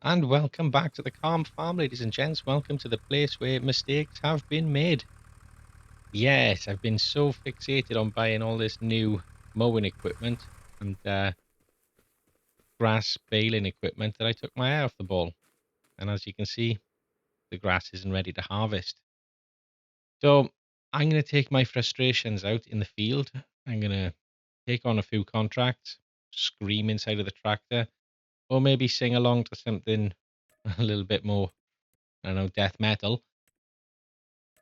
And welcome back to the Calm Farm, ladies and gents. Welcome to the place where mistakes have been made. Yes, I've been so fixated on buying all this new mowing equipment and grass baling equipment that I took my eye off the ball. And as you can see, the grass isn't ready to harvest. So I'm going to take my frustrations out in the field. I'm going to take on a few contracts, scream inside of the tractor, or maybe sing along to something a little bit more, I don't know, death metal,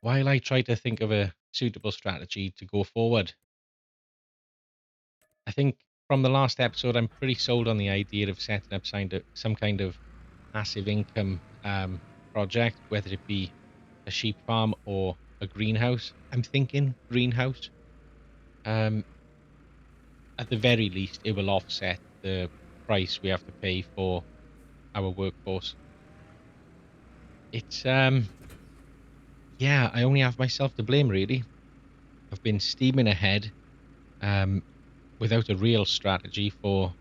while I try to think of a suitable strategy to go forward. I think from the last episode, I'm pretty sold on the idea of setting up some kind of passive income project, whether it be a sheep farm or a greenhouse. I'm thinking greenhouse. Um, at the very least, it will offset the price we have to pay for our workforce. It's yeah, I only have myself to blame really. I've been steaming ahead um, without a real strategy for,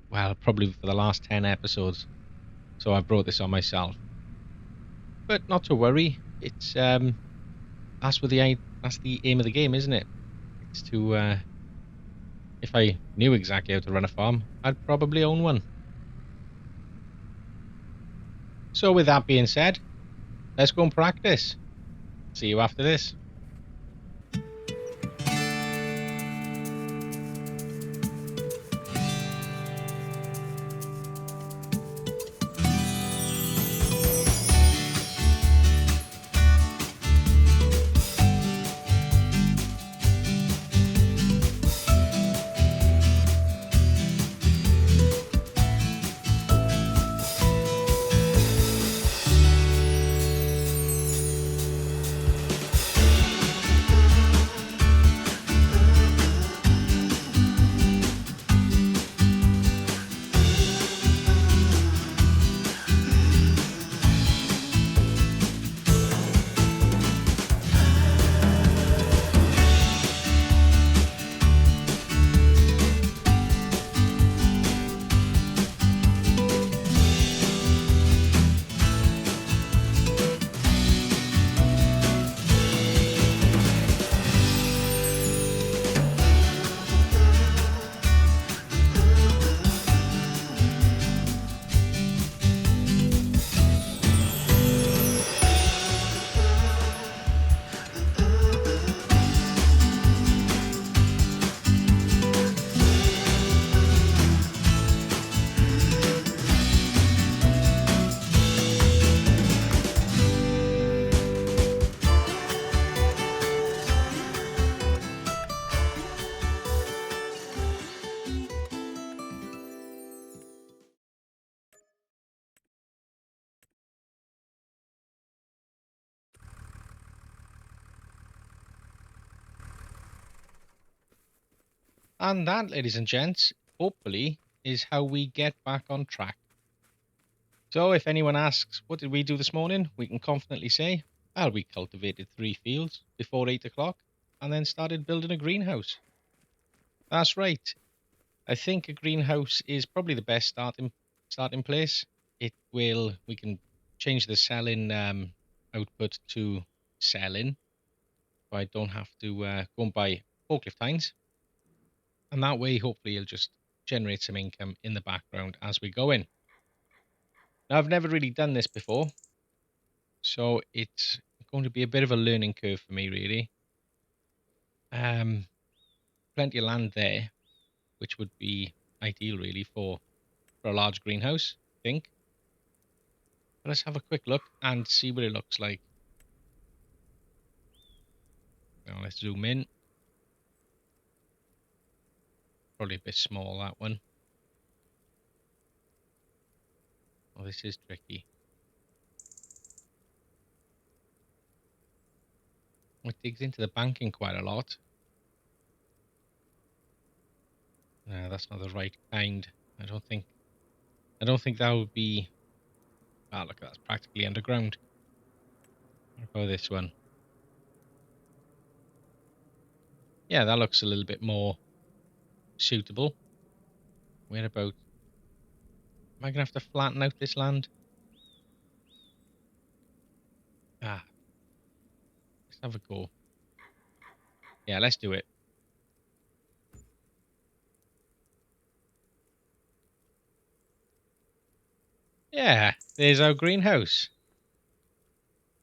well, probably for the last 10 episodes. So I brought this on myself. But not to worry. It's that's the aim of the game, isn't it? It's to if I knew exactly how to run a farm, I'd probably own one. So with that being said, let's go and practice. See you after this. And that, ladies and gents, hopefully is how we get back on track. So if anyone asks, what did we do this morning? We can confidently say, well, we cultivated 3 fields before 8 o'clock and then started building a greenhouse. That's right. I think a greenhouse is probably the best starting place. We can change the selling output to selling, so I don't have to go and buy forklift tines. And that way, hopefully, it'll just generate some income in the background as we go in. Now, I've never really done this before, so it's going to be a bit of a learning curve for me, really. Plenty of land there, which would be ideal, really, for a large greenhouse, I think. But let's have a quick look and see what it looks like. Now, let's zoom in. Probably a bit small, that one. Oh, this is tricky. It digs into the banking quite a lot. No, that's not the right kind. I don't think that would be. Ah, look, that's practically underground. What about this one? Yeah, that looks a little bit more suitable. Where about? Am I going to have to flatten out this land? Ah, let's have a go. Yeah, let's do it. Yeah, there's our greenhouse.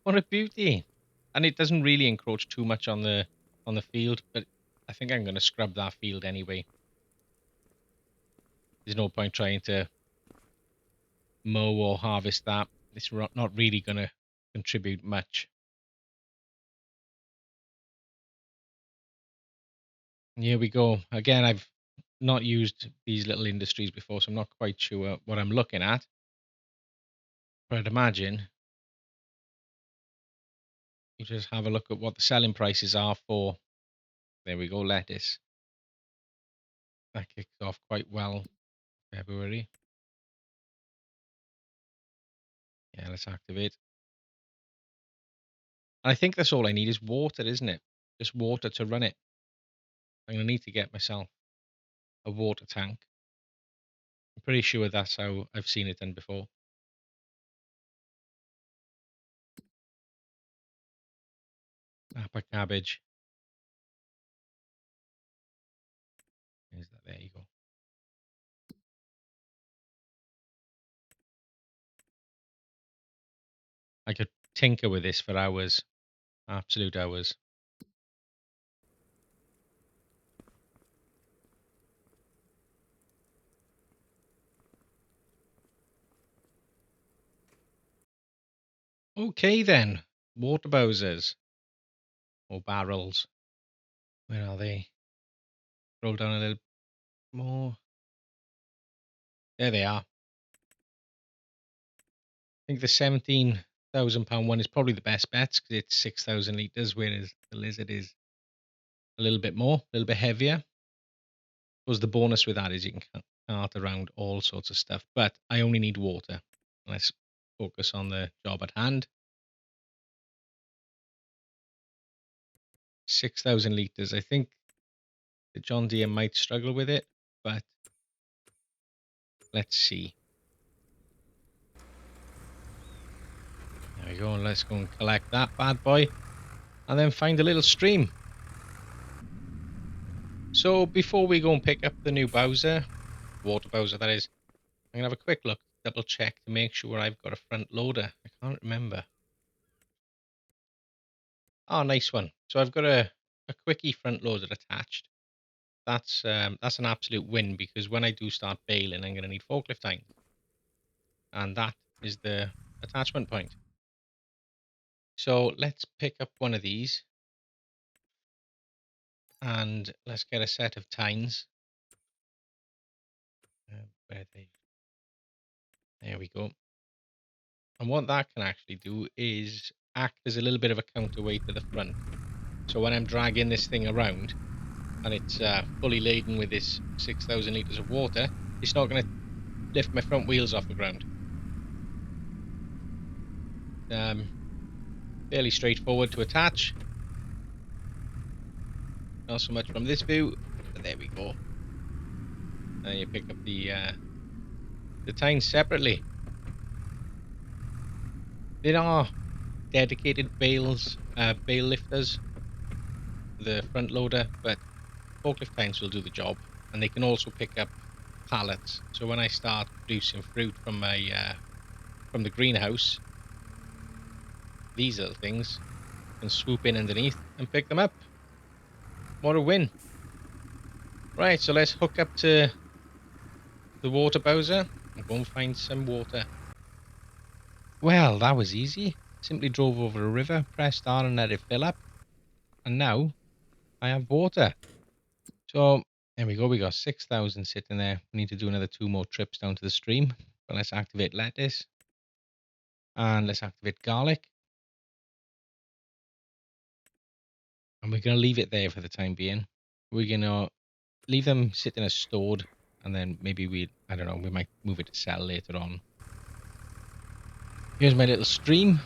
What a beauty. And it doesn't really encroach too much on the field, but I think I'm going to scrub that field anyway. There's no point trying to mow or harvest that. It's not really going to contribute much. And here we go. Again, I've not used these little industries before, so I'm not quite sure what I'm looking at. But I'd imagine you just have a look at what the selling prices are for, there we go, lettuce. That kicks off quite well. February. Yeah, let's activate. And I think that's all I need is water, isn't it? Just water to run it. I'm going to need to get myself a water tank. I'm pretty sure that's how I've seen it done before. Napa cabbage. Is that? There you go. I could tinker with this for hours. Absolute hours. Okay then. Water bowsers. Or barrels. Where are they? Roll down a little more. There they are. I think the £17,000 one is probably the best bet because it's 6,000 litres, whereas the lizard is a little bit more, a little bit heavier. Because the bonus with that is you can cart around all sorts of stuff, but I only need water. Let's focus on the job at hand. 6,000 litres. I think the John Deere might struggle with it, but let's see. There we go. Let's go and collect that bad boy and then find a little stream. So before we go and pick up the new Bowser, water Bowser that is, I'm going to have a quick look, double check to make sure I've got a front loader. I can't remember. Oh, nice one. So I've got a quickie front loader attached. That's an absolute win because when I do start baling, I'm going to need forklift time. And that is the attachment point. So let's pick up one of these and let's get a set of tines. Where are they? There we go. And what that can actually do is act as a little bit of a counterweight to the front. So when I'm dragging this thing around and it's fully laden with this 6,000 litres of water, it's not going to lift my front wheels off the ground. Fairly straightforward to attach. Not so much from this view, but there we go. And you pick up the tines separately. There are dedicated bale lifters, the front loader, but forklift tines will do the job, and they can also pick up pallets. So when I start producing fruit from my from the greenhouse, these little things can swoop in underneath and pick them up. What a win! Right, so let's hook up to the water Bowser and go and find some water. Well, that was easy. Simply drove over a river, pressed on and let it fill up. And now I have water. So there we go. We got 6,000 sitting there. We need to do another 2 more trips down to the stream. But let's activate lettuce. And let's activate garlic. And we're going to leave it there for the time being. We're going to leave them sitting as stored. And then maybe I don't know, we might move it to sell later on. Here's my little stream.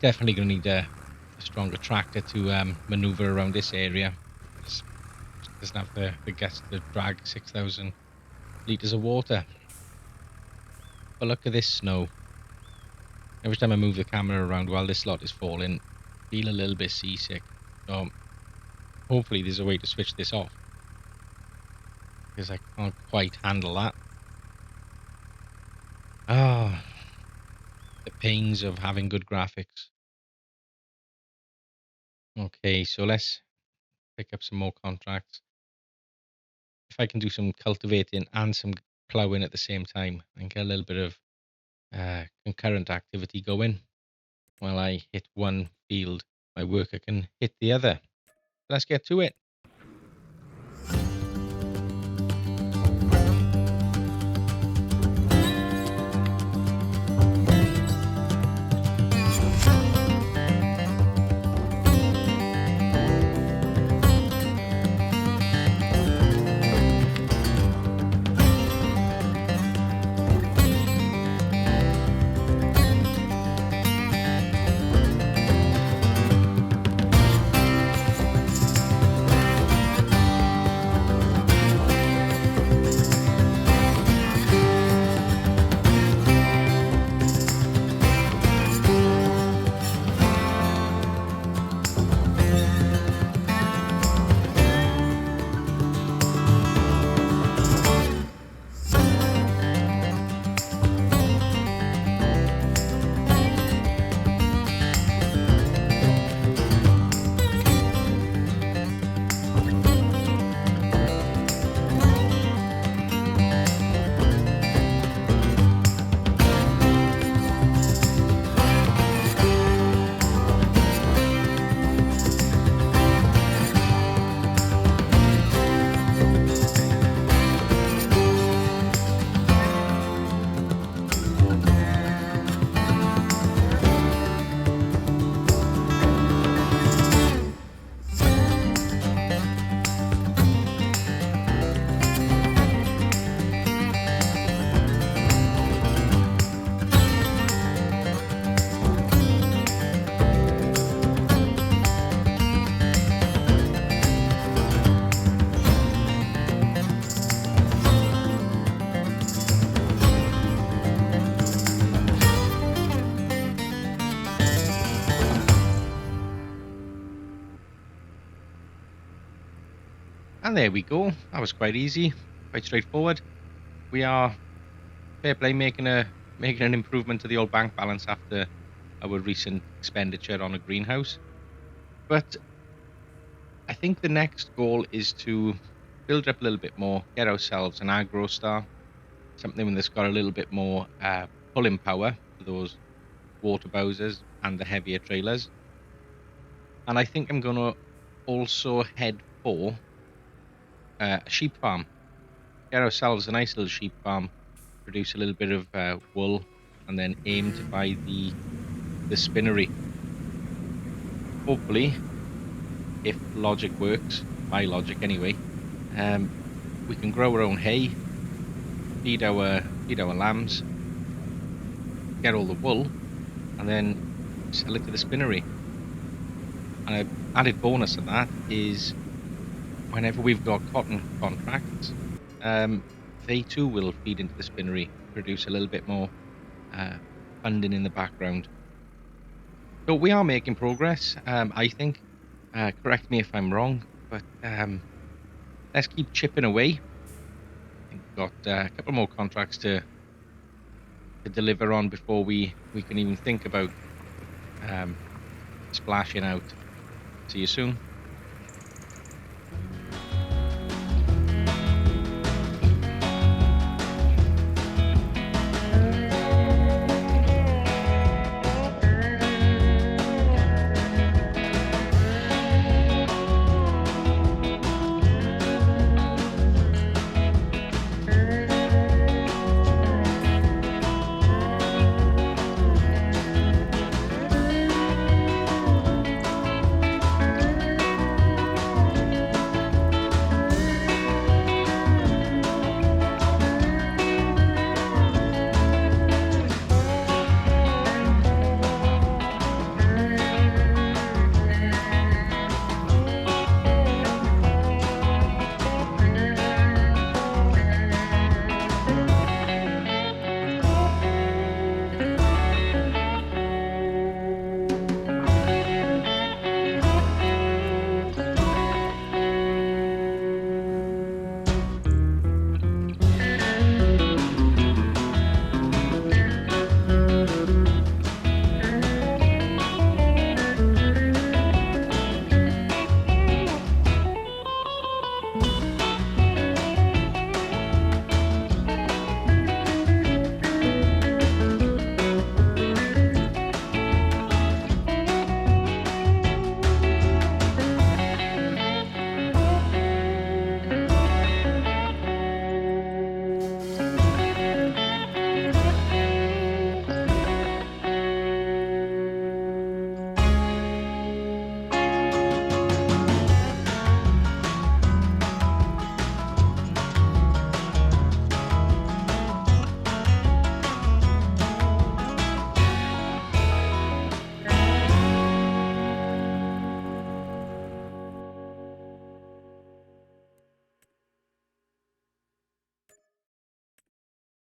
Definitely going to need a stronger tractor to maneuver around this area. It doesn't have the guts to drag 6,000 litres of water. But look at this snow. Every time I move the camera around while this lot is falling, I feel a little bit seasick. So hopefully there's a way to switch this off, because I can't quite handle that. Ah, the pains of having good graphics. Okay, so let's pick up some more contracts. If I can do some cultivating and some ploughing at the same time and get a little bit of concurrent activity going while I hit one field, my worker can hit the other. Let's get to it. And there we go. That was quite easy, quite straightforward. We are, fair play, making an improvement to the old bank balance after our recent expenditure on a greenhouse. But I think the next goal is to build up a little bit more, get ourselves an agro star, something that's got a little bit more pulling power for those water bowsers and the heavier trailers. And I think I'm going to also head for a sheep farm. Get ourselves a nice little sheep farm, produce a little bit of wool, and then aim to buy the spinnery. Hopefully, if logic works, my logic anyway, we can grow our own hay, feed our lambs, get all the wool, and then sell it to the spinnery. And an added bonus of that is whenever we've got cotton contracts, they too will feed into the spinnery, produce a little bit more funding in the background. So we are making progress, I think. Correct me if I'm wrong, but let's keep chipping away. I think we've got a couple more contracts to deliver on before we can even think about splashing out. See you soon.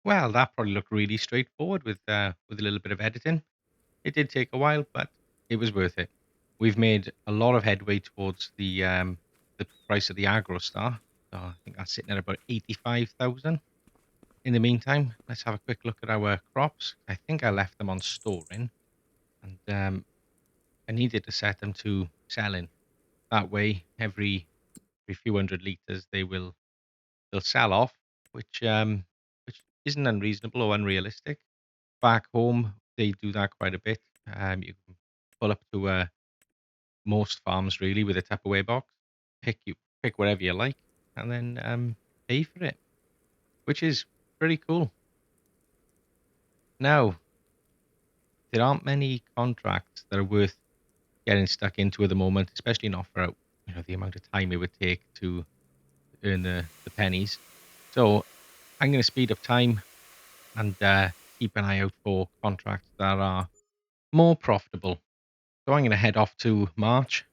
Well, that probably looked really straightforward with a little bit of editing. It did take a while, but it was worth it. We've made a lot of headway towards the price of the Agro Star. So I think that's sitting at about 85,000. In the meantime, let's have a quick look at our crops. I think I left them on storing, and I needed to set them to selling. That way, every few hundred liters, they'll sell off, which isn't unreasonable or unrealistic. Back home, they do that quite a bit. You can pull up to most farms really with a Tupperware box, pick whatever you like, and then pay for it, which is pretty cool. Now, there aren't many contracts that are worth getting stuck into at the moment, especially not for the amount of time it would take to earn the pennies. So I'm going to speed up time and keep an eye out for contracts that are more profitable. So I'm going to head off to March,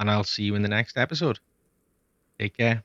and I'll see you in the next episode. Take care.